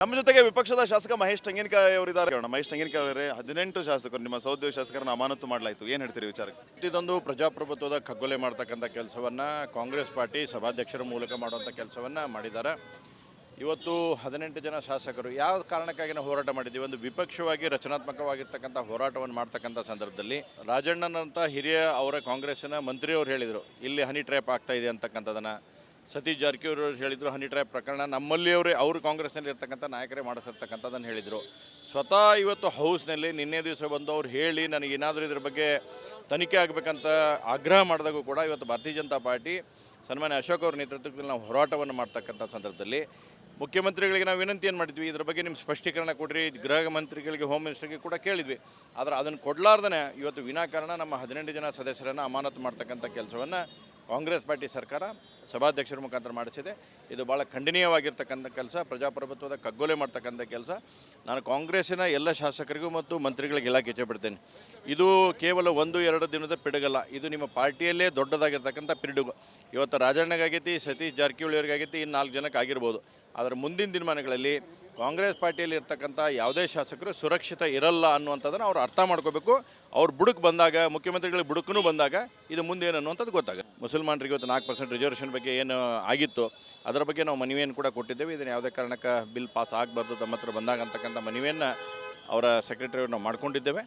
ನಮ್ಮ ಜೊತೆಗೆ ವಿಪಕ್ಷದ ಶಾಸಕ ಮಹೇಶ್ ತೆಂಗಿನಕಾಯಿ ಅವರಿದ್ದಾರೆ. ಮಹೇಶ್ ತೆಂಗಿನಕಾಯಿ ಅವರೇ, 18 ಶಾಸಕರು ನಿಮ್ಮ ಸಹೋದ್ಯೋಗಿ ಶಾಸಕರನ್ನ ಅಮಾನತು ಮಾಡಲಾಯಿತು, ಏನು ಹೇಳ್ತೀರಿ ವಿಚಾರಕ್ಕೆ? ಇದೊಂದು ಪ್ರಜಾಪ್ರಭುತ್ವದ ಕಗ್ಗೊಲೆ ಮಾಡ್ತಕ್ಕಂಥ ಕೆಲಸವನ್ನು ಕಾಂಗ್ರೆಸ್ ಪಾರ್ಟಿ ಸಭಾಧ್ಯಕ್ಷರ ಮೂಲಕ ಮಾಡುವಂಥ ಕೆಲಸವನ್ನು ಮಾಡಿದ್ದಾರೆ. ಇವತ್ತು 18 ಜನ ಶಾಸಕರು ಯಾವ ಕಾರಣಕ್ಕಾಗಿ ನಾವು ಹೋರಾಟ ಮಾಡಿದ್ದೀವಿ, ಒಂದು ವಿಪಕ್ಷವಾಗಿ ರಚನಾತ್ಮಕವಾಗಿರ್ತಕ್ಕಂಥ ಹೋರಾಟವನ್ನು ಮಾಡ್ತಕ್ಕಂಥ ಸಂದರ್ಭದಲ್ಲಿ ರಾಜಣ್ಣನಂಥ ಹಿರಿಯ ಅವರ ಕಾಂಗ್ರೆಸ್ಸಿನ ಮಂತ್ರಿಯವರು ಹೇಳಿದರು ಇಲ್ಲಿ ಹನಿ ಟ್ರ್ಯಾಪ್ ಆಗ್ತಾ ಇದೆ ಅಂತಕ್ಕಂಥದ್ದನ್ನು. ಸತೀಶ್ ಜಾರಕಿಹೊಳಿ ಅವರು ಹೇಳಿದರು ಹನಿ ಟ್ರ್ಯಾಪ್ ಪ್ರಕರಣ ನಮ್ಮಲ್ಲಿಯವರೇ ಅವರು ಕಾಂಗ್ರೆಸ್ನಲ್ಲಿ ಇರ್ತಕ್ಕಂಥ ನಾಯಕರೇ ಮಾಡಿಸಿರ್ತಕ್ಕಂಥದ್ದನ್ನು ಹೇಳಿದರು. ಸ್ವತಃ ಇವತ್ತು ಹೌಸ್ನಲ್ಲಿ ನಿನ್ನೆ ದಿವಸ ಬಂದು ಅವ್ರು ಹೇಳಿ ನನಗೇನಾದರೂ ಇದ್ರ ಬಗ್ಗೆ ತನಿಖೆ ಆಗಬೇಕಂತ ಆಗ್ರಹ ಮಾಡಿದಾಗೂ ಕೂಡ ಇವತ್ತು ಭಾರತೀಯ ಜನತಾ ಪಾರ್ಟಿ ಸನ್ಮಾನ್ಯ ಅಶೋಕ್ ಅವ್ರ ನೇತೃತ್ವದಲ್ಲಿ ನಾವು ಹೋರಾಟವನ್ನು ಮಾಡ್ತಕ್ಕಂಥ ಸಂದರ್ಭದಲ್ಲಿ ಮುಖ್ಯಮಂತ್ರಿಗಳಿಗೆ ನಾವು ವಿನಂತಿ ಏನು ಮಾಡಿದ್ವಿ, ಇದ್ರ ಬಗ್ಗೆ ನಿಮ್ಮ ಸ್ಪಷ್ಟೀಕರಣ ಕೊಡ್ರಿ, ಗೃಹ ಮಂತ್ರಿಗಳಿಗೆ ಹೋಮ್ ಮಿನಿಸ್ಟರ್ಗೆ ಕೂಡ ಕೇಳಿದ್ವಿ. ಆದರೆ ಅದನ್ನು ಕೊಡಲಾರ್ದೇ ಇವತ್ತು ವಿನಾಕಾರಣ ನಮ್ಮ 18 ಜನ ಸದಸ್ಯರನ್ನು ಅಮಾನತು ಮಾಡ್ತಕ್ಕಂಥ ಕೆಲಸವನ್ನು ಕಾಂಗ್ರೆಸ್ ಪಾರ್ಟಿ ಸರ್ಕಾರ ಸಭಾಧ್ಯಕ್ಷರ ಮುಖಾಂತರ ಮಾಡಿಸಿದೆ. ಇದು ಭಾಳ ಖಂಡನೀಯವಾಗಿರ್ತಕ್ಕಂಥ ಕೆಲಸ, ಪ್ರಜಾಪ್ರಭುತ್ವದ ಕಗ್ಗೊಲೆ ಮಾಡ್ತಕ್ಕಂಥ ಕೆಲಸ. ನಾನು ಕಾಂಗ್ರೆಸ್ಸಿನ ಎಲ್ಲ ಶಾಸಕರಿಗೂ ಮತ್ತು ಮಂತ್ರಿಗಳಿಗೆ ಹೇಳಕ್ಕೆ ಇಚ್ಛೆಪಡ್ತೇನೆ, ಇದು ಕೇವಲ 1-2 ದಿನದ ಪಿಡುಗಲ್ಲ, ಇದು ನಿಮ್ಮ ಪಾರ್ಟಿಯಲ್ಲೇ ದೊಡ್ಡದಾಗಿರ್ತಕ್ಕಂಥ ಪಿಡುಗು. ಇವತ್ತು ರಾಜಣ್ಣಗಾಗೈತಿ, ಸತೀಶ್ ಜಾರಕಿಹೊಳಿ ಅವರಿಗಾಗೈತಿ, ಇನ್ನು 4 ಜನಕ್ಕೆ ಆಗಿರ್ಬೋದು. ಆದರೆ ಮುಂದಿನ ದಿನಮಾನಗಳಲ್ಲಿ ಕಾಂಗ್ರೆಸ್ ಪಾರ್ಟಿಯಲ್ಲಿ ಇರ್ತಕ್ಕಂಥ ಯಾವುದೇ ಶಾಸಕರು ಸುರಕ್ಷಿತ ಇರಲ್ಲ ಅನ್ನುವಂಥದ್ದನ್ನು ಅವ್ರು ಅರ್ಥ ಮಾಡ್ಕೋಬೇಕು. ಅವ್ರು ಬುಡಕ್ಕೆ ಬಂದಾಗ, ಮುಖ್ಯಮಂತ್ರಿಗಳಿಗೆ ಬುಡಕ್ಕೂ ಬಂದಾಗ ಇದು ಮುಂದೆ ಏನು ಅನ್ನುವಂಥದ್ದು ಗೊತ್ತಾಗ. ಮುಸಲ್ಮಾನರಿಗೆ ಇವತ್ತು 4% ರಿಸರ್ವೇಷನ್ ಬಗ್ಗೆ ಏನು ಆಗಿತ್ತು ಅದರ ಬಗ್ಗೆ ನಾವು ಮನವಿಯನ್ನು ಕೂಡ ಕೊಟ್ಟಿದ್ದೇವೆ. ಇದನ್ನು ಯಾವುದೇ ಕಾರಣಕ್ಕೆ ಬಿಲ್ ಪಾಸ್ ಆಗಬಾರ್ದು ತಮ್ಮ ಹತ್ರ ಬಂದಾಗ ಅಂತಕ್ಕಂಥ ಮನವಿಯನ್ನು ಅವರ ಸೆಕ್ರೆಟರಿ ನಾವು ಮಾಡ್ಕೊಂಡಿದ್ದೇವೆ.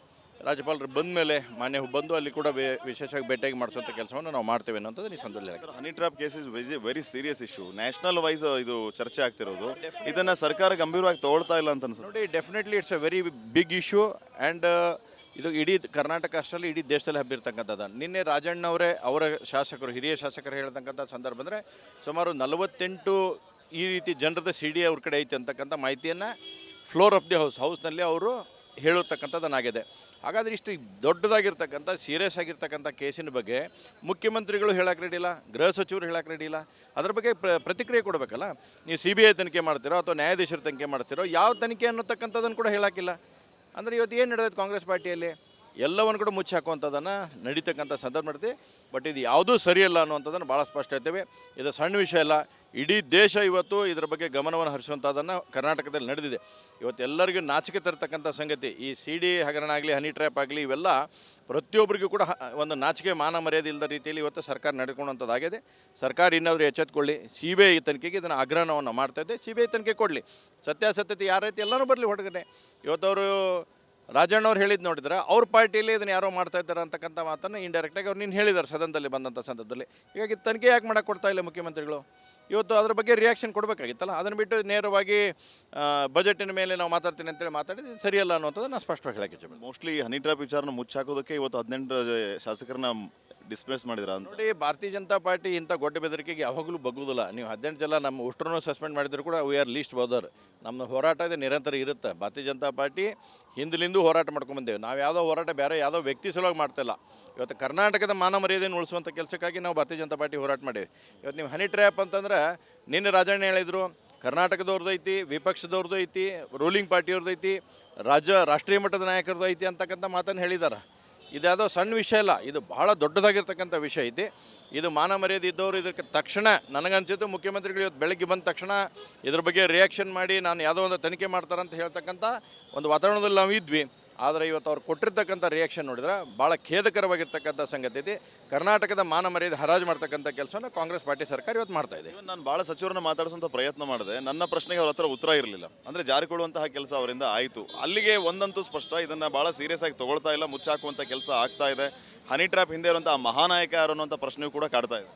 ರಾಜ್ಯಪಾಲರು ಬಂದ ಮೇಲೆ ಮಾನ್ಯ ಬಂದು ಅಲ್ಲಿ ಕೂಡ ವಿಶೇಷವಾಗಿ ಭೇಟಿಯಾಗಿ ಮಾಡಿಸುವಂಥ ಕೆಲಸವನ್ನು ನಾವು ಮಾಡ್ತೇವೆ ಅನ್ನೋಂಥದ್ದು ಈ ಸಂದರ್ಭದಲ್ಲಿ. Honey trap case is very serious issue, national wise ಇದು ಚರ್ಚೆ ಆಗ್ತಿರೋದು. ಇದನ್ನು ಸರ್ಕಾರ ಗಂಭೀರವಾಗಿ ತಗೊಳ್ತಾ ಇಲ್ಲ ಅಂತ ಅನ್ಸುತ್ತೆ. ನೋಡಿ, definitely it's a very big issue and ಇದು ಇಡೀ ಕರ್ನಾಟಕ ಅಷ್ಟರಲ್ಲಿ ಇಡೀ ದೇಶದಲ್ಲಿ ಹಬ್ಬಿರ್ತಕ್ಕಂಥದ್ದು. ನಿನ್ನೆ ರಾಜಣ್ಣವರೇ ಅವರ ಶಾಸಕರು, ಹಿರಿಯ ಶಾಸಕರು ಹೇಳ್ತಕ್ಕಂಥ ಸಂದರ್ಭ ಅಂದರೆ ಸುಮಾರು 48 ಈ ರೀತಿ ಜನರದ CD ಅವ್ರ ಕಡೆ ಐತೆ ಅಂತಕ್ಕಂಥ ಮಾಹಿತಿಯನ್ನು ಫ್ಲೋರ್ ಆಫ್ ದಿ ಹೌಸ್ನಲ್ಲಿ ಅವರು ಹೇಳತಕ್ಕಂಥದ್ದನ್ನಾಗಿದೆ. ಹಾಗಾದರೆ ಇಷ್ಟು ದೊಡ್ಡದಾಗಿರ್ತಕ್ಕಂಥ ಸೀರಿಯಸ್ ಆಗಿರ್ತಕ್ಕಂಥ ಕೇಸಿನ ಬಗ್ಗೆ ಮುಖ್ಯಮಂತ್ರಿಗಳು ಹೇಳಕ್ಕೆ ರೆಡಿ ಇಲ್ಲ, ಗೃಹ ಸಚಿವರು ಹೇಳಕ್ಕೆ ರೆಡಿ ಇಲ್ಲ. ಅದ್ರ ಬಗ್ಗೆ ಪ್ರತಿಕ್ರಿಯೆ ಕೊಡಬೇಕಲ್ಲ. ನೀವು CBI ತನಿಖೆ ಮಾಡ್ತಿರೋ ಅಥವಾ ನ್ಯಾಯಾಧೀಶರ ತನಿಖೆ ಮಾಡ್ತಿರೋ, ಯಾವ ತನಿಖೆ ಅನ್ನೋತಕ್ಕಂಥದ್ದನ್ನು ಕೂಡ ಹೇಳೋಕ್ಕಿಲ್ಲ. ಅಂದರೆ ಇವತ್ತು ಏನು ನಡೆದೈತೆ ಕಾಂಗ್ರೆಸ್ ಪಾರ್ಟಿಯಲ್ಲಿ, ಎಲ್ಲವನ್ನು ಕೂಡ ಮುಚ್ಚಿ ಹಾಕುವಂಥದ್ದನ್ನು ನಡೀತಕ್ಕಂಥ ಸಂದರ್ಭ ಮಾಡ್ತೀವಿ. ಬಟ್ ಇದು ಯಾವುದೂ ಸರಿಯಲ್ಲ ಅನ್ನುವಂಥದ್ದನ್ನು ಭಾಳ ಸ್ಪಷ್ಟ ಇರ್ತೇವೆ. ಇದು ಸಣ್ಣ ವಿಷಯ ಅಲ್ಲ, ಇಡೀ ದೇಶ ಇವತ್ತು ಇದರ ಬಗ್ಗೆ ಗಮನವನ್ನು ಹರಿಸುವಂಥದ್ದನ್ನು ಕರ್ನಾಟಕದಲ್ಲಿ ನಡೆದಿದೆ. ಇವತ್ತು ಎಲ್ಲರಿಗೂ ನಾಚಿಕೆ ತರತಕ್ಕಂಥ ಸಂಗತಿ ಈ CD ಹಗರಣ ಆಗಲಿ, ಹನಿ ಟ್ರ್ಯಾಪ್ ಆಗಲಿ, ಇವೆಲ್ಲ ಪ್ರತಿಯೊಬ್ಬರಿಗೂ ಕೂಡ ಒಂದು ನಾಚಿಕೆ ಮಾನ ಮರ್ಯಾದೆ ಇಲ್ಲದ ರೀತಿಯಲ್ಲಿ ಇವತ್ತು ಸರ್ಕಾರ ನಡೆದುಕೊಳ್ಳುವಂಥದ್ದಾಗಿದೆ. ಸರ್ಕಾರ ಇನ್ನಾದರೂ ಎಚ್ಚೆತ್ತುಕೊಳ್ಳಿ, CBI ತನಿಖೆಗೆ ಇದನ್ನು ಆಗ್ರಹವನ್ನು ಮಾಡ್ತಾಯಿದ್ದೆ. CBI ತನಿಖೆ ಕೊಡಲಿ, ಸತ್ಯಾಸತ್ಯತೆ ಯಾರೈತಿ ಎಲ್ಲನೂ ಬರಲಿ ಹೊರಗಡೆ. ಇವತ್ತವರು ರಾಜಣ್ಣವ್ರು ಹೇಳಿದ್ದು ನೋಡಿದ್ರೆ ಅವ್ರ ಪಾರ್ಟಿಯಲ್ಲಿ ಇದನ್ನು ಯಾರೋ ಮಾಡ್ತಾ ಇದ್ದಾರೆ ಅಂತಕ್ಕಂಥ ಮಾತನ್ನು ಇಂಡೈರೆಕ್ಟಾಗಿ ಅವ್ರು ನೀನು ಹೇಳಿದ್ದಾರೆ ಸದನದಲ್ಲಿ ಬಂದಂಥ ಸಂದರ್ಭದಲ್ಲಿ. ಹೀಗಾಗಿ ತನಿಖೆ ಯಾಕೆ ಮಾಡೋಕ್ಕೆ ಕೊಡ್ತಾ ಇಲ್ಲ ಮುಖ್ಯಮಂತ್ರಿಗಳು? ಇವತ್ತು ಅದ್ರ ಬಗ್ಗೆ ರಿಯಾಕ್ಷನ್ ಕೊಡಬೇಕಾಗಿತ್ತಲ್ಲ. ಅದನ್ನು ಬಿಟ್ಟು ನೇರವಾಗಿ ಬಜೆಟಿನ ಮೇಲೆ ನಾವು ಮಾತಾಡ್ತೀನಿ ಅಂತೇಳಿ ಮಾತಾಡಿದ್ದು ಸರಿಯಲ್ಲ ಅನ್ನೋಂಥದ್ದು ನಾನು ಸ್ಪಷ್ಟವಾಗಿ ಹೇಳಕ್ಕೆ ಇಚ್ಛೆ. ಮೋಸ್ಟ್ಲಿ ಹನಿ ಟ್ರ್ಯಾಪ್ ವಿಚಾರನ ಮುಚ್ಚಾಕೋದಕ್ಕೆ ಇವತ್ತು 18 ಶಾಸಕರನ್ನ ಡಿಸ್ಪ್ಲೇಸ್ ಮಾಡಿದ್ರ ಅಂತ. ನೋಡಿ, ಭಾರತೀಯ ಜನತಾ ಪಾರ್ಟಿ ಇಂಥ ಗೊಡ್ಡ ಬೆದರಿಕೆಗೆ ಯಾವಾಗಲೂ ಬಗ್ಗುವುದಿಲ್ಲ. ನೀವು 18 ಜನ ನಮ್ಮ ಉಷ್ಟ್ರನ್ನೂ ಸಸ್ಪೆಂಡ್ ಮಾಡಿದ್ರು ಕೂಡ ವಿ ಆರ್ ಲೀಸ್ಟ್ ಬೌದರ್. ನಮ್ಮ ಹೋರಾಟ ಇದೆ, ನಿರಂತರ ಇರುತ್ತೆ. ಭಾರತೀಯ ಜನತಾ ಪಾರ್ಟಿ ಹಿಂದಲಿಂದೂ ಹೋರಾಟ ಮಾಡ್ಕೊಂಡ್ಬಂದೇವೆ. ನಾವು ಯಾವುದೋ ಹೋರಾಟ ಬೇರೆ ಯಾವುದೋ ವ್ಯಕ್ತಿ ಸಲುವಾಗಿ ಮಾಡ್ತಿಲ್ಲ. ಇವತ್ತು ಕರ್ನಾಟಕದ ಮಾನ ಮರ್ಯಾದೆಯನ್ನು ಉಳಿಸುವಂಥ ಕೆಲಸಕ್ಕಾಗಿ ನಾವು ಭಾರತೀಯ ಜನತಾ ಪಾರ್ಟಿ ಹೋರಾಟ ಮಾಡೇವಿ. ಇವತ್ತು ನೀವು ಹನಿ ಟ್ರ್ಯಾಪ್ ಅಂತಂದ್ರೆ ನಿನ್ನೆ ರಾಜಣ್ಣ ಹೇಳಿದರು ಕರ್ನಾಟಕದವ್ರದ್ದು ಐತಿ, ವಿಪಕ್ಷದವ್ರದ್ದು ಐತಿ, ರೂಲಿಂಗ್ ಪಾರ್ಟಿಯವ್ರದ್ದು ಐತಿ, ರಾಷ್ಟ್ರೀಯ ಮಟ್ಟದ ನಾಯಕರದ್ದು ಐತಿ ಅಂತಕ್ಕಂಥ ಮಾತನ್ನು ಹೇಳಿದ್ದಾರೆ. ಇದು ಯಾವುದೋ ಸಣ್ಣ ವಿಷಯ ಇಲ್ಲ, ಇದು ಭಾಳ ದೊಡ್ಡದಾಗಿರ್ತಕ್ಕಂಥ ವಿಷಯ ಐತಿ. ಇದು ಮಾನ ಮರ್ಯಾದೆ ಇದ್ದವರು ಇದಕ್ಕೆ ತಕ್ಷಣ ನನಗನ್ಸಿದ್ದು ಮುಖ್ಯಮಂತ್ರಿಗಳು ಇವತ್ತು ಬೆಳಗ್ಗೆ ಬಂದ ತಕ್ಷಣ ಇದ್ರ ಬಗ್ಗೆ ರಿಯಾಕ್ಷನ್ ಮಾಡಿ ನಾನು ಯಾವುದೋ ಒಂದು ತನಿಖೆ ಮಾಡ್ತಾರಂತ ಹೇಳ್ತಕ್ಕಂಥ ಒಂದು ವಾತಾವರಣದಲ್ಲಿ ನಾವು ಇದ್ವಿ. ಆದರೆ ಇವತ್ತು ಅವ್ರು ಕೊಟ್ಟಿರ್ತಕ್ಕಂಥ ರಿಯಾಕ್ಷನ್ ನೋಡಿದ್ರೆ ಭಾಳ ಖೇದಕರವಾಗಿರ್ತಕ್ಕಂಥ ಸಂಗತಿ ಐತಿ. ಕರ್ನಾಟಕದ ಮಾನ ಮರ್ಯಾದೆ ಹರಾಜು ಮಾಡ್ತಕ್ಕಂಥ ಕೆಲಸನ ಕಾಂಗ್ರೆಸ್ ಪಾರ್ಟಿ ಸರ್ಕಾರ ಇವತ್ತು ಮಾಡ್ತಾ ಇದೆ. ನಾನು ಭಾಳ ಸಚಿವರನ್ನ ಮಾತಾಡಿಸುವಂಥ ಪ್ರಯತ್ನ ಮಾಡಿದೆ, ನನ್ನ ಪ್ರಶ್ನೆಗೆ ಅವ್ರ ಹತ್ರ ಉತ್ತರ ಇರಲಿಲ್ಲ. ಅಂದರೆ ಜಾರಿಕೊಳ್ಳುವಂತಹ ಕೆಲಸ ಅವರಿಂದ ಆಯಿತು, ಅಲ್ಲಿಗೆ ಒಂದಂತೂ ಸ್ಪಷ್ಟ, ಇದನ್ನು ಭಾಳ ಸೀರಿಯಸ್ ಆಗಿ ತೊಗೊಳ್ತಾ ಇಲ್ಲ, ಮುಚ್ಚಾಕುವಂಥ ಕೆಲಸ ಆಗ್ತಾ ಇದೆ. ಹನಿ ಟ್ರ್ಯಾಪ್ ಹಿಂದೆ ಇರುವಂಥ ಮಹಾನಾಯಕ ಯಾರು ಅನ್ನೋಂಥ ಪ್ರಶ್ನೆಯೂ ಕೂಡ ಕಾಡ್ತಾ ಇದೆ.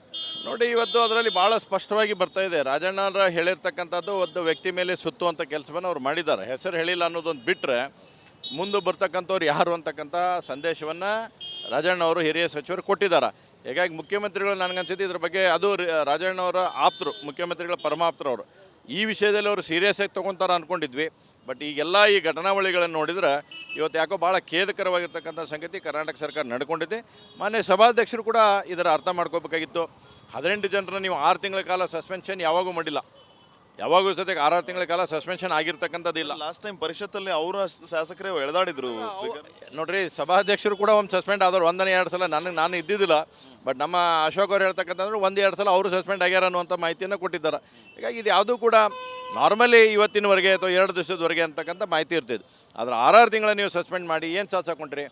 ನೋಡಿ, ಇವತ್ತು ಅದರಲ್ಲಿ ಭಾಳ ಸ್ಪಷ್ಟವಾಗಿ ಬರ್ತಾ ಇದೆ. ರಾಜಣ್ಣರ ಹೇಳಿರ್ತಕ್ಕಂಥದ್ದು ಒಂದು ವ್ಯಕ್ತಿ ಮೇಲೆ ಸುತ್ತುವಂಥ ಕೆಲಸವನ್ನು ಅವ್ರು ಮಾಡಿದ್ದಾರೆ. ಹೆಸರು ಹೇಳಿಲ್ಲ ಅನ್ನೋದೊಂದು ಬಿಟ್ಟರೆ ಮುಂದೆ ಬರ್ತಕ್ಕಂಥವ್ರು ಯಾರು ಅಂತಕ್ಕಂಥ ಸಂದೇಶವನ್ನು ರಾಜಣ್ಣವರು ಹಿರಿಯ ಸಚಿವರು ಕೊಟ್ಟಿದ್ದಾರೆ. ಹೀಗಾಗಿ ಮುಖ್ಯಮಂತ್ರಿಗಳು ನನಗನ್ಸಿದ್ದು ಇದ್ರ ಬಗ್ಗೆ ಅದು ರಾಜಣ್ಣವರ ಆಪ್ತರು, ಮುಖ್ಯಮಂತ್ರಿಗಳ ಪರಮಾಪ್ತರವರು ಈ ವಿಷಯದಲ್ಲಿ ಅವರು ಸೀರಿಯಸ್ ಆಗಿ ತೊಗೊತಾರೆ ಅಂದ್ಕೊಂಡಿದ್ವಿ. ಬಟ್ ಈಗೆಲ್ಲ ಈ ಘಟನಾವಳಿಗಳನ್ನು ನೋಡಿದ್ರೆ ಇವತ್ತು ಯಾಕೋ ಭಾಳ ಖೇದಕರವಾಗಿರ್ತಕ್ಕಂಥ ಸಂಗತಿ ಕರ್ನಾಟಕ ಸರ್ಕಾರ ನಡ್ಕೊಂಡಿದೆ. ಮಾನ್ಯ ಸಭಾಧ್ಯಕ್ಷರು ಕೂಡ ಇದರ ಅರ್ಥ ಮಾಡ್ಕೋಬೇಕಾಗಿತ್ತು. 18 ಜನರನ್ನ ನೀವು 6 ತಿಂಗಳ ಕಾಲ ಸಸ್ಪೆನ್ಷನ್ ಯಾವಾಗೂ ಮಾಡಿಲ್ಲ. ಯಾವಾಗೂ ಸದ್ಯಕ್ಕೆ 6 ತಿಂಗಳ ಕಾಲ ಸಸ್ಪೆನ್ಷನ್ ಆಗಿರ್ತಕ್ಕಂಥದ್ದಿಲ್ಲ. ಲಾಸ್ಟ್ ಟೈಮ್ ಪರಿಷತ್ತಲ್ಲಿ ಅವರ ಶಾಸಕರೇ ಎಳೆದಾಡಿದ್ರು. ನೋಡ್ರಿ, ಸಭಾಧ್ಯಕ್ಷರು ಕೂಡ ಒಂದು ಸಸ್ಪೆಂಡ್ ಆದವ್ರು 1-2 ಸಲ. ನಾನು ಇದ್ದಿದ್ದಿಲ್ಲ, ಬಟ್ ನಮ್ಮ ಅಶೋಕ್ ಅವ್ರು ಹೇಳ್ತಕ್ಕಂಥದ್ದು 1-2 ಸಲ ಅವರು ಸಸ್ಪೆಂಡ್ ಆಗ್ಯಾರ ಅನ್ನುವಂಥ ಮಾಹಿತಿಯನ್ನು ಕೊಟ್ಟಿದ್ದಾರೆ. ಹೀಗಾಗಿ ಇದು ಯಾವುದೂ ಕೂಡ ನಾರ್ಮಲಿ ಇವತ್ತಿನವರೆಗೆ ಅಥವಾ 2 ದಿವಸದವರೆಗೆ ಅಂತಕ್ಕಂಥ ಮಾಹಿತಿ ಇರ್ತಿದ್ದು. ಆದರೆ 6 ತಿಂಗಳ ನೀವು ಸಸ್ಪೆಂಡ್ ಮಾಡಿ ಏನು ಸಾಕೊಂಡ್ರಿ?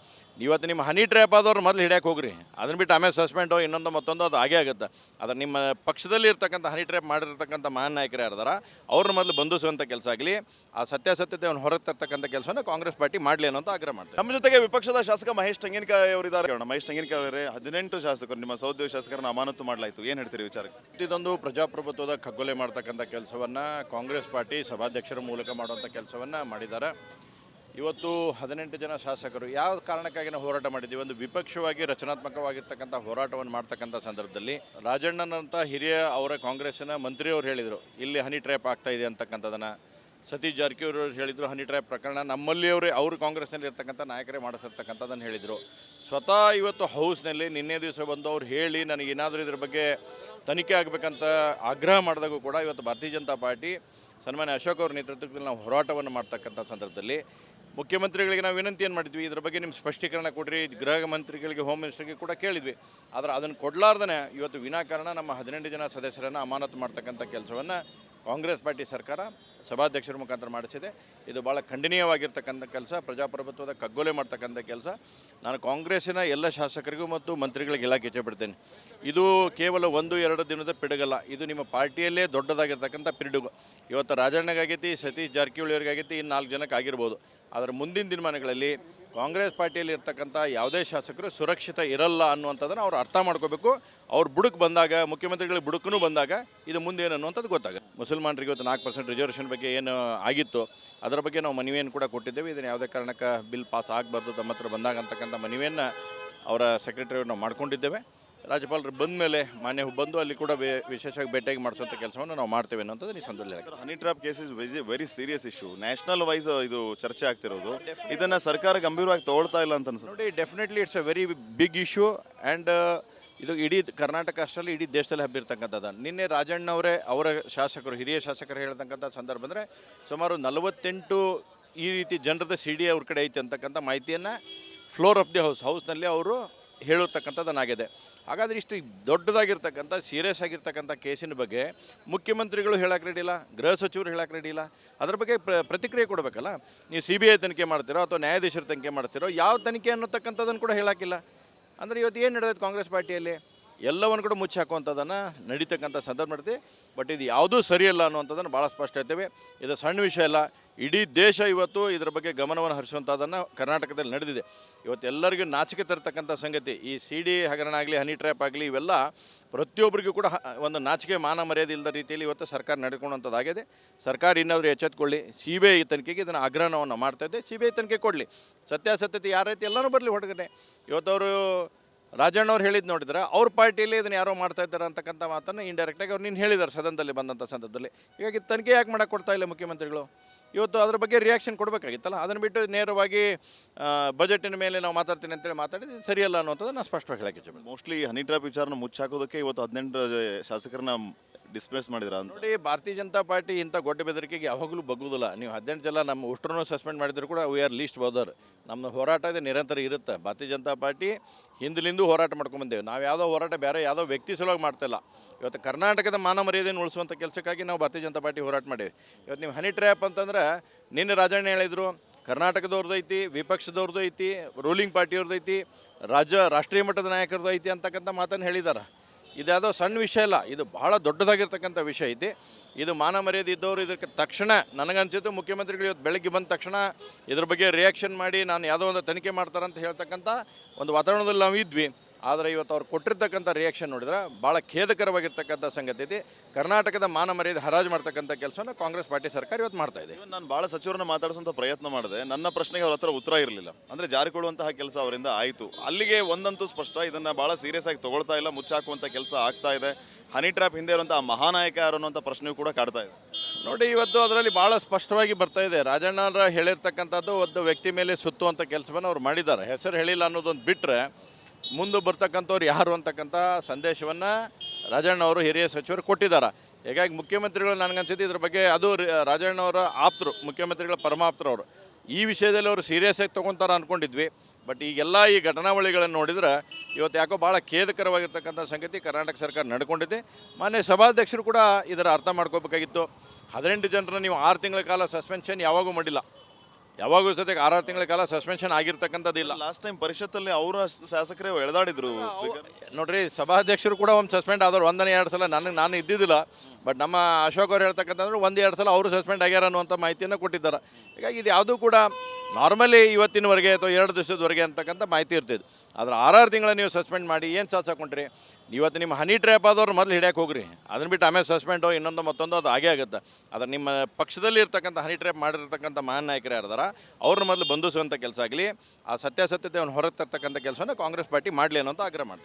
ಇವತ್ತು ನಿಮ್ಮ ಹನಿ ಟ್ರ್ಯಾಪ್ ಆದವ್ರು ಮೊದಲು ಹಿಡಿಯಕ್ಕೆ ಹೋಗ್ರಿ, ಅದನ್ನ ಬಿಟ್ಟು ಆಮೇಲೆ ಸಸ್ಪೆಂಡೋ ಇನ್ನೊಂದು ಮತ್ತೊಂದು ಅದು ಆಗೇ ಆಗುತ್ತೆ. ಆದರೆ ನಿಮ್ಮ ಪಕ್ಷದಲ್ಲಿ ಇರ್ತಕ್ಕಂಥ ಹನಿ ಟ್ರ್ಯಾಪ್ ಮಾಡಿರ್ತಕ್ಕಂಥ ಮಹಾನ್ ನಾಯಕರು ಯಾರಿದಾರ ಅವ್ರನ್ನ ಮೊದಲು ಬಂಧಿಸುವಂಥ ಕೆಲಸ ಆಗಲಿ, ಆ ಸತ್ಯಾಸತ್ಯತೆಯನ್ನು ಹೊರಗೆ ತರ್ತಕ್ಕಂಥ ಕೆಲಸನ ಕಾಂಗ್ರೆಸ್ ಪಾರ್ಟಿ ಮಾಡಲಿ ಅನ್ನೋಂಥ ಆಗ್ರಹ ಮಾಡ್ತಾರೆ. ನಮ್ಮ ಜೊತೆಗೆ ವಿಪಕ್ಷದ ಶಾಸಕ ಮಹೇಶ್ ಟಂಗಿನಕಾಯಿ ಅವರಿದ್ದಾರೆ. ಮಹೇಶ್ ಟಂಗಿನಕಾಯಿ ಅವರೇ, 18 ಶಾಸಕರು ನಿಮ್ಮ ಸಹೋದ್ಯೋಗಿ ಶಾಸಕರನ್ನ ಅಮಾನತು ಮಾಡಲಾಯಿತು, ಏನು ಹೇಳ್ತೀರಿ ವಿಚಾರಕ್ಕೆ? ಇದೊಂದು ಪ್ರಜಾಪ್ರಭುತ್ವದ ಕಗ್ಗೊಲೆ ಮಾಡ್ತಕ್ಕಂಥ ಕೆಲಸವನ್ನು ಕಾಂಗ್ರೆಸ್ ಪಾರ್ಟಿ ಸಭಾಧ್ಯಕ್ಷರ ಮೂಲಕ ಮಾಡುವಂಥ ಕೆಲಸವನ್ನು ಮಾಡಿದ್ದಾರೆ. ಇವತ್ತು 18 ಜನ ಶಾಸಕರು ಯಾವ ಕಾರಣಕ್ಕಾಗಿ ನಾವು ಹೋರಾಟ ಮಾಡಿದ್ದೀವಿ, ಒಂದು ವಿಪಕ್ಷವಾಗಿ ರಚನಾತ್ಮಕವಾಗಿರ್ತಕ್ಕಂಥ ಹೋರಾಟವನ್ನು ಮಾಡ್ತಕ್ಕಂಥ ಸಂದರ್ಭದಲ್ಲಿ ರಾಜಣ್ಣನಂಥ ಹಿರಿಯ ಅವರ ಕಾಂಗ್ರೆಸ್ಸಿನ ಮಂತ್ರಿಯವರು ಹೇಳಿದರು ಇಲ್ಲಿ ಹನಿ ಟ್ರ್ಯಾಪ್ ಆಗ್ತಾ ಇದೆ ಅಂತಕ್ಕಂಥದ್ದನ್ನು. ಸತೀಶ್ ಜಾರಕಿಹೊಳಿ ಅವರು ಹೇಳಿದರು ಹನಿ ಟ್ರ್ಯಾಪ್ ಪ್ರಕರಣ ನಮ್ಮಲ್ಲಿಯವರೇ ಅವರು ಕಾಂಗ್ರೆಸ್ನಲ್ಲಿ ಇರ್ತಕ್ಕಂಥ ನಾಯಕರೇ ಮಾಡಿಸಿರ್ತಕ್ಕಂಥದ್ದನ್ನು ಹೇಳಿದರು. ಸ್ವತಃ ಇವತ್ತು ಹೌಸ್ನಲ್ಲಿ ನಿನ್ನೆ ದಿವಸ ಬಂದು ಅವ್ರು ಹೇಳಿ ನನಗೇನಾದರೂ ಇದ್ರ ಬಗ್ಗೆ ತನಿಖೆ ಆಗಬೇಕಂತ ಆಗ್ರಹ ಮಾಡಿದಾಗೂ ಕೂಡ ಇವತ್ತು ಭಾರತೀಯ ಜನತಾ ಪಾರ್ಟಿ ಸನ್ಮಾನ್ಯ ಅಶೋಕ್ ಅವ್ರ ನೇತೃತ್ವದಲ್ಲಿ ನಾವು ಹೋರಾಟವನ್ನು ಮಾಡ್ತಕ್ಕಂಥ ಸಂದರ್ಭದಲ್ಲಿ ಮುಖ್ಯಮಂತ್ರಿಗಳಿಗೆ ನಾವು ವಿನಂತಿ ಏನು ಮಾಡಿದ್ವಿ, ಇದ್ರ ಬಗ್ಗೆ ನಿಮ್ಮ ಸ್ಪಷ್ಟೀಕರಣ ಕೊಡ್ರಿ, ಗೃಹ ಮಂತ್ರಿಗಳಿಗೆ ಹೋಮ್ ಮಿನಿಸ್ಟರ್ಗೆ ಕೂಡ ಕೇಳಿದ್ವಿ. ಆದರೆ ಅದನ್ನು ಕೊಡಲಾರ್ದೇ ಇವತ್ತು ವಿನಾಕಾರಣ ನಮ್ಮ 18 ಜನ ಸದಸ್ಯರನ್ನು ಅಮಾನತು ಮಾಡ್ತಕ್ಕಂಥ ಕೆಲಸವನ್ನು ಕಾಂಗ್ರೆಸ್ ಪಾರ್ಟಿ ಸರ್ಕಾರ ಸಭಾಧ್ಯಕ್ಷರ ಮುಖಾಂತರ ಮಾಡಿಸಿದೆ. ಇದು ಭಾಳ ಖಂಡನೀಯವಾಗಿರ್ತಕ್ಕಂಥ ಕೆಲಸ, ಪ್ರಜಾಪ್ರಭುತ್ವದ ಕಗ್ಗೊಲೆ ಮಾಡ್ತಕ್ಕಂಥ ಕೆಲಸ. ನಾನು ಕಾಂಗ್ರೆಸ್ಸಿನ ಎಲ್ಲ ಶಾಸಕರಿಗೂ ಮತ್ತು ಮಂತ್ರಿಗಳಿಗೆ ಹೇಳಕ್ಕೆ ಇಚ್ಛೆಪಡ್ತೇನೆ, ಇದು ಕೇವಲ 1-2 ದಿನದ ಪಿಡುಗಲ್ಲ, ಇದು ನಿಮ್ಮ ಪಾರ್ಟಿಯಲ್ಲೇ ದೊಡ್ಡದಾಗಿರ್ತಕ್ಕಂಥ ಪಿಡುಗು. ಇವತ್ತು ರಾಜಣ್ಣಗಾಗೈತಿ, ಸತೀಶ್ ಜಾರಕಿಹೊಳಿ ಅವರಿಗಾಗೈತಿ, ಇನ್ನು 4 ಜನಕ್ಕೆ ಆಗಿರ್ಬೋದು. ಆದರೆ ಮುಂದಿನ ದಿನಮಾನಗಳಲ್ಲಿ ಕಾಂಗ್ರೆಸ್ ಪಾರ್ಟಿಯಲ್ಲಿ ಇರ್ತಕ್ಕಂಥ ಯಾವುದೇ ಶಾಸಕರು ಸುರಕ್ಷಿತ ಇರಲ್ಲ ಅನ್ನುವಂಥದ್ದನ್ನು ಅವ್ರು ಅರ್ಥ ಮಾಡ್ಕೋಬೇಕು. ಅವ್ರು ಬುಡಕ್ಕೆ ಬಂದಾಗ, ಮುಖ್ಯಮಂತ್ರಿಗಳಿಗೆ ಬುಡಕ್ಕೂ ಬಂದಾಗ ಇದು ಮುಂದೇನು ಅನ್ನುವಂಥದ್ದು ಗೊತ್ತಾಗುತ್ತೆ. ಮುಸಲ್ಮಾನರಿಗೆ ಇವತ್ತು 4% ರಿಸರ್ವೇಷನ್ ಬಗ್ಗೆ ಏನು ಆಗಿತ್ತು ಅದರ ಬಗ್ಗೆ ನಾವು ಮನವಿಯನ್ನು ಕೂಡ ಕೊಟ್ಟಿದ್ದೇವೆ. ಇದನ್ನು ಯಾವುದೇ ಕಾರಣಕ್ಕೆ ಬಿಲ್ ಪಾಸ್ ಆಗಬಾರ್ದು ತಮ್ಮ ಹತ್ರ ಬಂದಾಗ ಅಂತಕ್ಕಂಥ ಮನವಿಯನ್ನು ಅವರ ಸೆಕ್ರೆಟರಿ ನಾವು ಮಾಡ್ಕೊಂಡಿದ್ದೇವೆ. ರಾಜ್ಯಪಾಲರು ಬಂದ ಮೇಲೆ ಮಾನ್ಯ ಬಂದು ಅಲ್ಲಿ ಕೂಡ ವಿಶೇಷವಾಗಿ ಭೇಟಿಯಾಗಿ ಮಾಡಿಸುವಂಥ ಕೆಲಸವನ್ನು ನಾವು ಮಾಡ್ತೇವೆ ಅನ್ನೋಂಥದ್ದು ಈ ಸಂದರ್ಭದಲ್ಲಿ. Honey trap case is very serious issue, national wise ಇದು ಚರ್ಚೆ ಆಗ್ತಿರೋದು. ಇದನ್ನ ಸರ್ಕಾರ ಗಂಭೀರವಾಗಿ ತಗೊಳ್ತಾ ಇಲ್ಲ ಅಂತ ಅನ್ಸುತ್ತೆ. ನೋಡಿ, definitely it's a very big issue and ಇದು ಇಡೀ ಕರ್ನಾಟಕ ಅಷ್ಟರಲ್ಲಿ ಇಡೀ ದೇಶದಲ್ಲಿ ಹಬ್ಬಿರ್ತಕ್ಕಂಥದ್ದು. ನಿನ್ನೆ ರಾಜಣ್ಣವರೇ ಅವರ ಶಾಸಕರು, ಹಿರಿಯ ಶಾಸಕರು ಹೇಳ್ತಕ್ಕಂಥ ಸಂದರ್ಭ ಅಂದರೆ ಸುಮಾರು 48 ಈ ರೀತಿ ಜನರದ CD ಅವ್ರ ಕಡೆ ಐತೆ ಅಂತಕ್ಕಂಥ ಮಾಹಿತಿಯನ್ನು ಫ್ಲೋರ್ ಆಫ್ ದಿ ಹೌಸ್ನಲ್ಲಿ ಅವರು ಹೇಳಿರ್ತಕ್ಕಂಥದ್ದನ್ನಾಗಿದೆ. ಹಾಗಾದರೆ ಇಷ್ಟು ದೊಡ್ಡದಾಗಿರ್ತಕ್ಕಂಥ ಸೀರಿಯಸ್ ಆಗಿರ್ತಕ್ಕಂಥ ಕೇಸಿನ ಬಗ್ಗೆ ಮುಖ್ಯಮಂತ್ರಿಗಳು ಹೇಳಕ್ಕೆ ರೆಡಿ ಇಲ್ಲ, ಗೃಹ ಸಚಿವರು ಹೇಳಕ್ಕೆ ರೆಡಿ ಇಲ್ಲ. ಅದ್ರ ಬಗ್ಗೆ ಪ್ರತಿಕ್ರಿಯೆ ಕೊಡಬೇಕಲ್ಲ. ನೀವು CBI ತನಿಖೆ ಮಾಡ್ತೀರೋ ಅಥವಾ ನ್ಯಾಯಾಧೀಶರ ತನಿಖೆ ಮಾಡ್ತೀರೋ, ಯಾವ ತನಿಖೆ ಅನ್ನೋತಕ್ಕಂಥದ್ದನ್ನು ಕೂಡ ಹೇಳಕ್ಕಿಲ್ಲ. ಅಂದರೆ ಇವತ್ತು ಏನು ನಡೆದೈತೆ ಕಾಂಗ್ರೆಸ್ ಪಾರ್ಟಿಯಲ್ಲಿ, ಎಲ್ಲವನ್ನು ಕೂಡ ಮುಚ್ಚಿ ಹಾಕುವಂಥದ್ದನ್ನು ನಡೀತಕ್ಕಂಥ ಸಂದರ್ಭ ಮಾಡ್ತೀವಿ. ಬಟ್ ಇದು ಯಾವುದೂ ಸರಿಯಲ್ಲ ಅನ್ನುವಂಥದ್ದನ್ನು ಭಾಳ ಸ್ಪಷ್ಟ ಇರ್ತೇವೆ. ಇದು ಸಣ್ಣ ವಿಷಯ ಅಲ್ಲ, ಇಡೀ ದೇಶ ಇವತ್ತು ಇದರ ಬಗ್ಗೆ ಗಮನವನ್ನು ಹರಿಸುವಂಥದ್ದನ್ನು ಕರ್ನಾಟಕದಲ್ಲಿ ನಡೆದಿದೆ. ಇವತ್ತು ಎಲ್ಲರಿಗೂ ನಾಚಿಕೆ ತರ್ತಕ್ಕಂಥ ಸಂಗತಿ ಈ CD ಹಗರಣ ಆಗಲಿ, ಹನಿ ಟ್ರ್ಯಾಪ್ ಆಗಲಿ, ಇವೆಲ್ಲ ಪ್ರತಿಯೊಬ್ಬರಿಗೂ ಕೂಡ ಒಂದು ನಾಚಿಕೆ ಮಾನ ಮರ್ಯಾದೆ ಇಲ್ಲದ ರೀತಿಯಲ್ಲಿ ಇವತ್ತು ಸರ್ಕಾರ ನಡೆದುಕೊಳ್ಳುವಂಥದ್ದಾಗಿದೆ. ಸರ್ಕಾರ ಇನ್ನಾದರೂ ಎಚ್ಚೆತ್ತುಕೊಳ್ಳಿ. CBI ತನಿಖೆಗೆ ಇದನ್ನು ಆಗ್ರಹವನ್ನು ಮಾಡ್ತಾಯಿದ್ದೆ. CBI ತನಿಖೆ ಕೊಡಲಿ, ಸತ್ಯಾಸತ್ಯತೆ ಯಾರೈತಿ ಎಲ್ಲನೂ ಬರಲಿ ಹೊರಗಡೆ. ಇವತ್ತವರು ರಾಜಣ್ಣವ್ರು ಹೇಳಿದ್ದು ನೋಡಿದ್ರೆ ಅವ್ರ ಪಾರ್ಟಿಯಲ್ಲಿ ಇದನ್ನು ಯಾರೋ ಮಾಡ್ತಾ ಇದ್ದಾರೆ ಅಂತಕ್ಕಂಥ ಮಾತನ್ನು ಇಂಡೈರೆಕ್ಟಾಗಿ ಅವ್ರು ನೀನು ಹೇಳಿದ್ದಾರೆ ಸದನದಲ್ಲಿ ಬಂದಂಥ ಸಂದರ್ಭದಲ್ಲಿ. ಹೀಗಾಗಿ ತನಿಖೆ ಯಾಕೆ ಮಾಡೋಕ್ಕೆ ಕೊಡ್ತಾ ಇಲ್ಲ ಮುಖ್ಯಮಂತ್ರಿಗಳು? ಇವತ್ತು ಅದ್ರ ಬಗ್ಗೆ ರಿಯಾಕ್ಷನ್ ಕೊಡಬೇಕಾಗಿತ್ತಲ್ಲ. ಅದನ್ನು ಬಿಟ್ಟು ನೇರವಾಗಿ ಬಜೆಟಿನ ಮೇಲೆ ನಾವು ಮಾತಾಡ್ತೀನಿ ಅಂತೇಳಿ ಮಾತಾಡಿದ್ದು ಸರಿಯಲ್ಲ ಅನ್ನೋಂಥದ್ದು ನಾನು ಸ್ಪಷ್ಟವಾಗಿ ಹೇಳಕ್ಕೆ ಇಚ್ಛೆ. ಮೋಸ್ಟ್ಲಿ ಹನಿ ಟ್ರ್ಯಾಪ್ ವಿಚಾರನ ಮುಚ್ಚಾಕೋದಕ್ಕೆ ಇವತ್ತು 18 ಶಾಸಕರನ್ನ ಡಿಸ್ಪ್ಲೇಸ್ ಮಾಡಿದ್ರ ಅಂತ. ನೋಡಿ, ಭಾರತೀಯ ಜನತಾ ಪಾರ್ಟಿ ಇಂಥ ಗೊಡ್ಡ ಬೆದರಿಕೆಗೆ ಯಾವಾಗಲೂ ಬಗ್ಗುವುದಿಲ್ಲ. ನೀವು 18 ಜನ ನಮ್ಮ ಉಷ್ಟ್ರನ್ನೂ ಸಸ್ಪೆಂಡ್ ಮಾಡಿದ್ರು ಕೂಡ ವಿ ಆರ್ ಲೀಸ್ಟ್ ಬೌದರ್. ನಮ್ಮ ಹೋರಾಟ ಇದೆ ನಿರಂತರ ಇರುತ್ತೆ. ಭಾರತೀಯ ಜನತಾ ಪಾರ್ಟಿ ಹಿಂದಿಲಿಂದೂ ಹೋರಾಟ ಮಾಡ್ಕೊಂಬಂದೇವೆ. ನಾವು ಯಾವುದೋ ಹೋರಾಟ ಬೇರೆ ಯಾವುದೋ ವ್ಯಕ್ತಿ ಸಲುವಾಗಿ ಮಾಡ್ತಾಯಿಲ್ಲ. ಇವತ್ತು ಕರ್ನಾಟಕದ ಮಾನ ಮರ್ಯಾದೆಯನ್ನು ಉಳಿಸುವಂಥ ಕೆಲಸಕ್ಕಾಗಿ ನಾವು ಭಾರತೀಯ ಜನತಾ ಪಾರ್ಟಿ ಹೋರಾಟ ಮಾಡೇವಿ. ಇವತ್ತು ನೀವು ಹನಿ ಟ್ರ್ಯಾಪ್ ಅಂತಂದ್ರೆ ನಿನ್ನೆ ರಾಜಣ್ಣ ಹೇಳಿದರು ಕರ್ನಾಟಕದವ್ರದ್ದು ಐತಿ, ವಿಪಕ್ಷದವ್ರದ್ದು ಐತಿ, ರೂಲಿಂಗ್ ಪಾರ್ಟಿಯವ್ರದ್ದು ಐತಿ, ರಾಷ್ಟ್ರೀಯ ಮಟ್ಟದ ನಾಯಕರದ್ದು ಐತಿ ಅಂತಕ್ಕಂಥ ಮಾತನ್ನು ಹೇಳಿದ್ದಾರೆ. ಇದು ಯಾವುದೋ ಸಣ್ಣ ವಿಷಯ ಇಲ್ಲ, ಇದು ಬಹಳ ದೊಡ್ಡದಾಗಿರ್ತಕ್ಕಂಥ ವಿಷಯ ಐತಿ. ಇದು ಮಾನ ಮರ್ಯಾದೆ ಇದ್ದವರು ಇದಕ್ಕೆ ತಕ್ಷಣ ನನಗನ್ಸಿದ್ದು ಮುಖ್ಯಮಂತ್ರಿಗಳು ಇವತ್ತು ಬೆಳಗ್ಗೆ ಬಂದ ತಕ್ಷಣ ಇದ್ರ ಬಗ್ಗೆ ರಿಯಾಕ್ಷನ್ ಮಾಡಿ ನಾನು ಯಾವುದೋ ಒಂದು ತನಿಖೆ ಮಾಡ್ತಾರಂತ ಹೇಳ್ತಕ್ಕಂಥ ಒಂದು ವಾತಾವರಣದಲ್ಲಿ ನಾವು ಇದ್ವಿ. ಆದರೆ ಇವತ್ತು ಅವ್ರು ಕೊಟ್ಟಿರ್ತಕ್ಕಂಥ ರಿಯಾಕ್ಷನ್ ನೋಡಿದ್ರೆ ಭಾಳ ಖೇದಕರವಾಗಿರ್ತಕ್ಕಂಥ ಸಂಗತಿ ಐತಿ. ಕರ್ನಾಟಕದ ಮಾನ ಮರ್ಯಾದೆ ಹರಾಜು ಮಾಡ್ತಕ್ಕಂಥ ಕೆಲಸನ ಕಾಂಗ್ರೆಸ್ ಪಾರ್ಟಿ ಸರ್ಕಾರ ಇವತ್ತು ಮಾಡ್ತಾ ಇದೆ. ನಾನು ಭಾಳ ಸಚಿವರನ್ನ ಮಾತಾಡಿಸುವಂಥ ಪ್ರಯತ್ನ ಮಾಡಿದೆ. ನನ್ನ ಪ್ರಶ್ನೆಗೆ ಅವ್ರ ಹತ್ರ ಉತ್ತರ ಇರಲಿಲ್ಲ. ಅಂದರೆ ಜಾರಿಕೊಳ್ಳುವಂತಹ ಕೆಲಸ ಅವರಿಂದ ಆಯಿತು. ಅಲ್ಲಿಗೆ ಒಂದಂತೂ ಸ್ಪಷ್ಟ, ಇದನ್ನು ಭಾಳ ಸೀರಿಯಸ್ ಆಗಿ ತೊಗೊಳ್ತಾ ಇಲ್ಲ, ಮುಚ್ಚಾಕುವಂಥ ಕೆಲಸ ಆಗ್ತಾ ಇದೆ. ಹನಿ ಟ್ರ್ಯಾಪ್ ಹಿಂದೆ ಇರುವಂಥ ಮಹಾನಾಯಕ ಯಾರು ಅನ್ನೋಂಥ ಪ್ರಶ್ನೆಯೂ ಕೂಡ ಕಾಡ್ತಾ ಇದೆ. ನೋಡಿ, ಇವತ್ತು ಅದರಲ್ಲಿ ಭಾಳ ಸ್ಪಷ್ಟವಾಗಿ ಬರ್ತಾ ಇದೆ. ರಾಜಣ್ಣರ ಹೇಳಿರ್ತಕ್ಕಂಥದ್ದು ಒಂದು ವ್ಯಕ್ತಿ ಮೇಲೆ ಸುತ್ತುವಂಥ ಕೆಲಸವನ್ನು ಅವ್ರು ಮಾಡಿದ್ದಾರೆ. ಹೆಸರು ಹೇಳಿಲ್ಲ ಅನ್ನೋದೊಂದು ಬಿಟ್ಟರೆ ಮುಂದೆ ಬರ್ತಕ್ಕಂಥವ್ರು ಯಾರು ಅಂತಕ್ಕಂಥ ಸಂದೇಶವನ್ನು ರಾಜಣ್ಣವರು ಹಿರಿಯ ಸಚಿವರು ಕೊಟ್ಟಿದ್ದಾರೆ. ಹೀಗಾಗಿ ಮುಖ್ಯಮಂತ್ರಿಗಳು ನನಗನ್ಸಿದ್ದು ಇದ್ರ ಬಗ್ಗೆ ಅದು ರಾಜಣ್ಣವರ ಆಪ್ತರು, ಮುಖ್ಯಮಂತ್ರಿಗಳ ಪರಮಾಪ್ತರವರು ಈ ವಿಷಯದಲ್ಲಿ ಅವರು ಸೀರಿಯಸ್ ಆಗಿ ತೊಗೊತಾರೆ ಅಂದ್ಕೊಂಡಿದ್ವಿ. ಬಟ್ ಈಗೆಲ್ಲ ಈ ಘಟನಾವಳಿಗಳನ್ನು ನೋಡಿದ್ರೆ ಇವತ್ತು ಯಾಕೋ ಭಾಳ ಖೇದಕರವಾಗಿರ್ತಕ್ಕಂಥ ಸಂಗತಿ ಕರ್ನಾಟಕ ಸರ್ಕಾರ ನಡ್ಕೊಂಡಿದೆ. ಮಾನ್ಯ ಸಭಾಧ್ಯಕ್ಷರು ಕೂಡ ಇದರ ಅರ್ಥ ಮಾಡ್ಕೋಬೇಕಾಗಿತ್ತು. 18 ಜನರನ್ನ ನೀವು 6 ತಿಂಗಳ ಕಾಲ ಸಸ್ಪೆನ್ಷನ್ ಯಾವಾಗೂ ಮಾಡಿಲ್ಲ. ಯಾವಾಗೂ ಸದ್ಯಕ್ಕೆ 6 ತಿಂಗಳ ಕಾಲ ಸಸ್ಪೆನ್ಷನ್ ಆಗಿರ್ತಕ್ಕಂಥದ್ದಿಲ್ಲ. ಲಾಸ್ಟ್ ಟೈಮ್ ಪರಿಷತ್ತಲ್ಲಿ ಅವರ ಶಾಸಕರೇ ಎಳೆದಾಡಿದ್ರು ಸ್ಪೀಕರ್. ನೋಡ್ರಿ, ಸಭಾಧ್ಯಕ್ಷರು ಕೂಡ ಒಂದು ಸಸ್ಪೆಂಡ್ ಆದವ್ರು 1-2 ಸಲ. ನಾನು ಇದ್ದಿದ್ದಿಲ್ಲ, ಬಟ್ ನಮ್ಮ ಅಶೋಕ್ ಅವ್ರು ಹೇಳ್ತಕ್ಕಂಥದ್ದು 1-2 ಸಲ ಅವರು ಸಸ್ಪೆಂಡ್ ಆಗ್ಯಾರ ಅನ್ನುವಂಥ ಮಾಹಿತಿಯನ್ನು ಕೊಟ್ಟಿದ್ದಾರೆ. ಹೀಗಾಗಿ ಇದು ಯಾವುದೂ ಕೂಡ ನಾರ್ಮಲಿ ಇವತ್ತಿನವರೆಗೆ ಅಥವಾ 2 ದಿವಸದವರೆಗೆ ಅಂತಕ್ಕಂಥ ಮಾಹಿತಿ ಇರ್ತಿದ್ದು. ಆದರೆ 6 ತಿಂಗಳ ನೀವು ಸಸ್ಪೆಂಡ್ ಮಾಡಿ ಏನು ಸಾಧಿಸ್ಕೊಂಡ್ರಿ? ಇವತ್ತು ನಿಮ್ಮ ಹನಿ ಟ್ರ್ಯಾಪ್ ಆದವ್ರು ಮೊದಲು ಹಿಡಿಯಕ್ಕೆ ಹೋಗ್ರಿ, ಅದನ್ನ ಬಿಟ್ಟು ಆಮೇಲೆ ಸಸ್ಪೆಂಡು ಇನ್ನೊಂದು ಮತ್ತೊಂದು ಅದು ಆಗೇ ಆಗುತ್ತೆ. ಆದರೆ ನಿಮ್ಮ ಪಕ್ಷದಲ್ಲಿ ಇರ್ತಕ್ಕಂಥ ಹನಿ ಟ್ರ್ಯಾಪ್ ಮಾಡಿರ್ತಕ್ಕಂಥ ಮಹಾನ್ ನಾಯಕರು ಯಾರ್ದಾರ ಅವ್ರನ್ನ ಮೊದಲು ಬಂಧಿಸುವಂಥ ಕೆಲಸ ಆಗಲಿ, ಆ ಸತ್ಯಾಸತ್ಯತೆಯನ್ನು ಹೊರಗೆ ತರ್ತಕ್ಕಂಥ ಕೆಲಸನ ಕಾಂಗ್ರೆಸ್ ಪಾರ್ಟಿ ಮಾಡಲಿ ಅನ್ನೋಂಥ ಆಗ್ರಹ ಮಾಡ್ತಾರೆ.